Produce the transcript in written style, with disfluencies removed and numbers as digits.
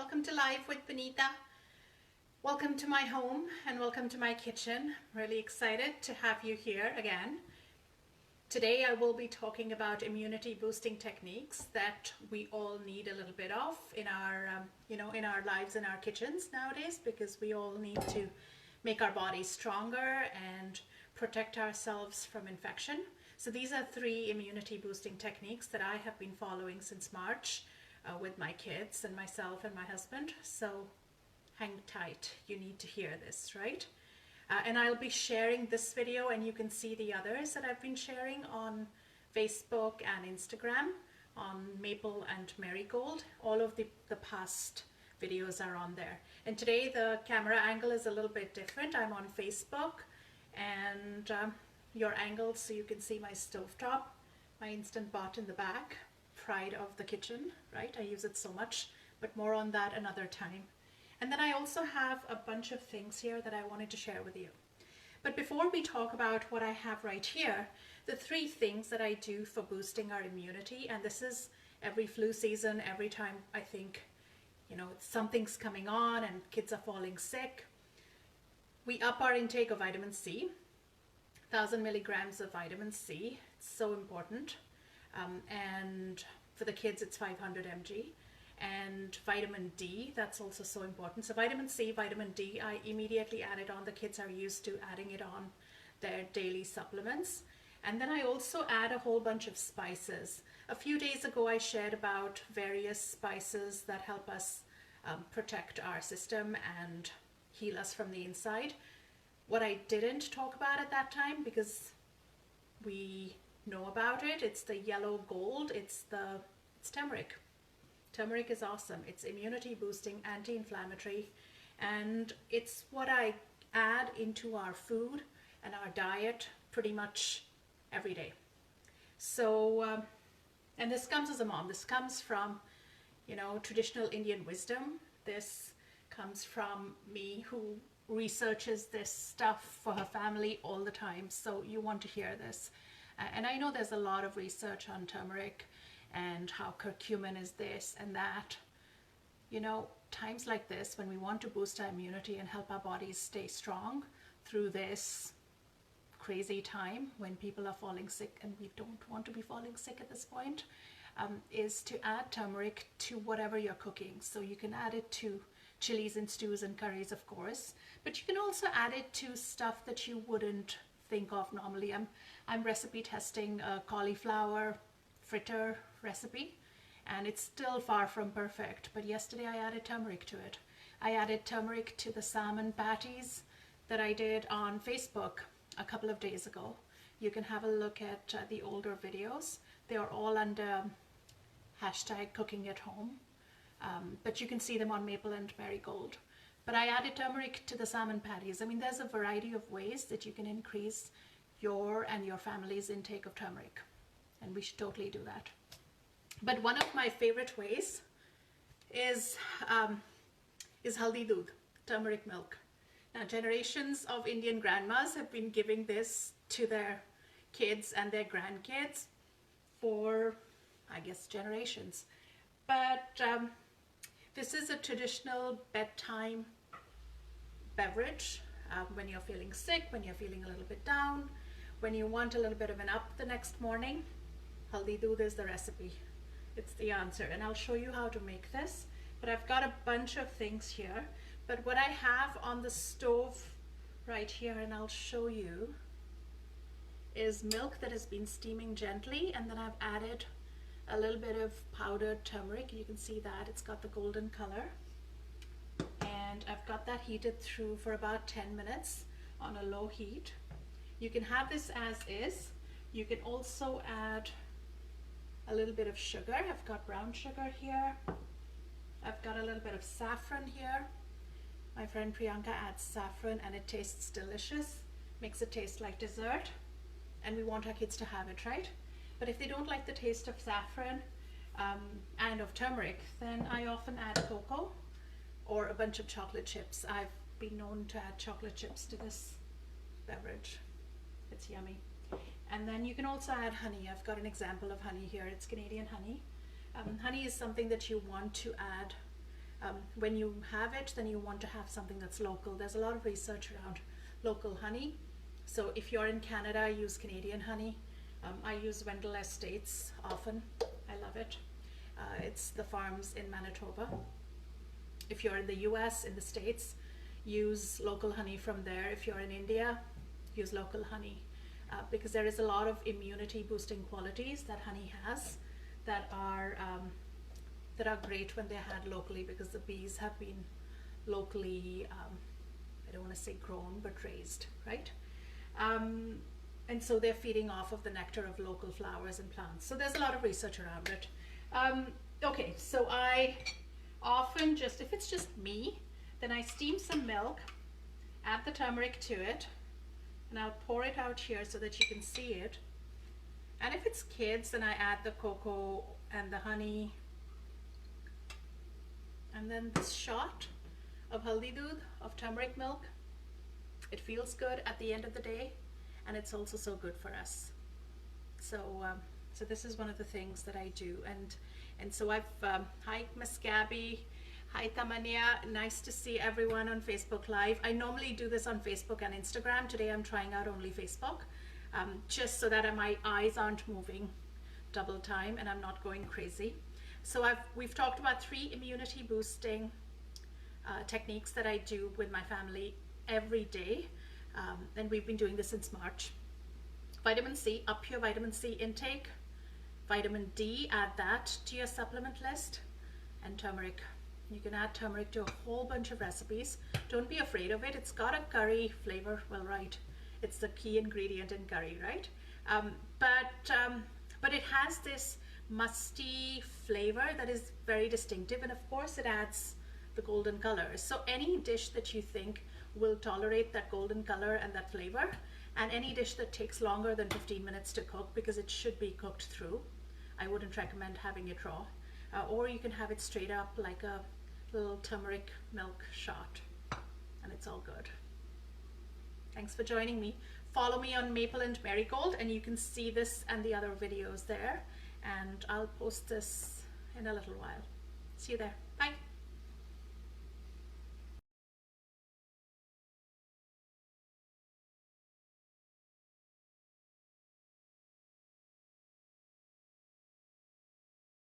Welcome to Life with Puneeta. Welcome to my home and welcome to my kitchen. Really excited to have you here again. Today I will be talking about immunity boosting techniques that we all need a little bit of in our in our lives, in our kitchens nowadays, because we all need to make our bodies stronger and protect ourselves from infection. So these are 3 immunity boosting techniques that I have been following since March with my kids and myself and my husband. So hang tight, you need to hear this, right? And I'll be sharing this video, and you can see the others that I've been sharing on Facebook and Instagram on Maple and Marigold. All of the past videos are on there. And today the camera angle is a little bit different. I'm on Facebook, and your angle so you can see my stovetop, my Instant Pot in the back, pride of the kitchen, right? I use it so much, but more on that another time. And then I also have a bunch of things here that I wanted to share with you. But before we talk about what I have right here, the 3 things that I do for boosting our immunity, and this is every flu season, every time I think, something's coming on and kids are falling sick, we up our intake of vitamin C, 1,000 milligrams of vitamin C. It's so important. And for the kids, it's 500 mg. And vitamin D, that's also so important. So vitamin C, vitamin D, I immediately add it on. The kids are used to adding it on their daily supplements. And then I also add a whole bunch of spices. A few days ago, I shared about various spices that help us protect our system and heal us from the inside. What I didn't talk about at that time, because we know about it, it's the yellow gold, it's turmeric. Turmeric is awesome. It's immunity boosting, anti-inflammatory, and it's what I add into our food and our diet pretty much every day. So, and this comes as a mom. This comes from, traditional Indian wisdom. This comes from me, who researches this stuff for her family all the time. So you want to hear this. And I know there's a lot of research on turmeric and how curcumin is this and that. Times like this, when we want to boost our immunity and help our bodies stay strong through this crazy time when people are falling sick, and we don't want to be falling sick at this point, is to add turmeric to whatever you're cooking. So you can add it to chilies and stews and curries, of course, but you can also add it to stuff that you wouldn't think of normally. I'm recipe testing a cauliflower fritter recipe, and it's still far from perfect, but yesterday I added turmeric to it. I added turmeric to the salmon patties that I did on Facebook a couple of days ago. You can have a look at the older videos. They are all under hashtag cooking at home, but you can see them on Maple and Marigold. But I added turmeric to the salmon patties. I mean, there's a variety of ways that you can increase your and your family's intake of turmeric, and we should totally do that. But one of my favorite ways is haldi doodh, turmeric milk. Now, generations of Indian grandmas have been giving this to their kids and their grandkids for, I guess, generations. But this is a traditional bedtime beverage when you're feeling sick, when you're feeling a little bit down, when you want a little bit of an up the next morning. Haldi doodh is the recipe. It's the answer, and I'll show you how to make this. But I've got a bunch of things here. But what I have on the stove right here, and I'll show you, is milk that has been steaming gently, and then I've added a little bit of powdered turmeric. You can see that it's got the golden color, and I've got that heated through for about 10 minutes on a low heat. You can have this as is. You can also add a little bit of sugar. I've got brown sugar here. I've got a little bit of saffron here. My friend Priyanka adds saffron, and it tastes delicious. Makes it taste like dessert, and we want our kids to have it, right? But if they don't like the taste of saffron and of turmeric, then I often add cocoa or a bunch of chocolate chips. I've been known to add chocolate chips to this beverage. It's yummy. And then you can also add honey. I've got an example of honey here. It's Canadian honey. Honey is something that you want to add When you have it, then you want to have something that's local. There's a lot of research around local honey. So if you're in Canada, use Canadian honey. I use Wendell Estates often. I love it. It's the farms in Manitoba. If you're in the US, in the States, use local honey from there. If you're in India, use local honey. Because there is a lot of immunity boosting qualities that honey has that are great when they're had locally, because the bees have been locally, I don't want to say grown, but raised, right? And so they're feeding off of the nectar of local flowers and plants. So there's a lot of research around it. Okay, so I often just, if it's just me, then I steam some milk, add the turmeric to it, and I'll pour it out here so that you can see it. And if it's kids, then I add the cocoa and the honey, and then this shot of haldi doodh, of turmeric milk. It feels good at the end of the day, and it's also so good for us. So so this is one of the things that I do. And so I've hi Miss Gabby, hi Tamania, nice to see everyone on Facebook Live. I normally do this on Facebook and Instagram. Today I'm trying out only Facebook, just so that my eyes aren't moving double time and I'm not going crazy. So we've talked about 3 immunity boosting techniques that I do with my family every day, and we've been doing this since March. Vitamin C, up your vitamin C intake. Vitamin D, add that to your supplement list. And turmeric. You can add turmeric to a whole bunch of recipes. Don't be afraid of it. It's got a curry flavor. Well, right, it's the key ingredient in curry, right? But it has this musty flavor that is very distinctive, and of course it adds the golden color. So any dish that you think will tolerate that golden color and that flavor, and any dish that takes longer than 15 minutes to cook, because it should be cooked through, I wouldn't recommend having it raw. Or you can have it straight up like a little turmeric milk shot, and it's all good. Thanks for joining me. Follow me on Maple and Marigold, and you can see this and the other videos there, and I'll post this in a little while. See you there. Bye.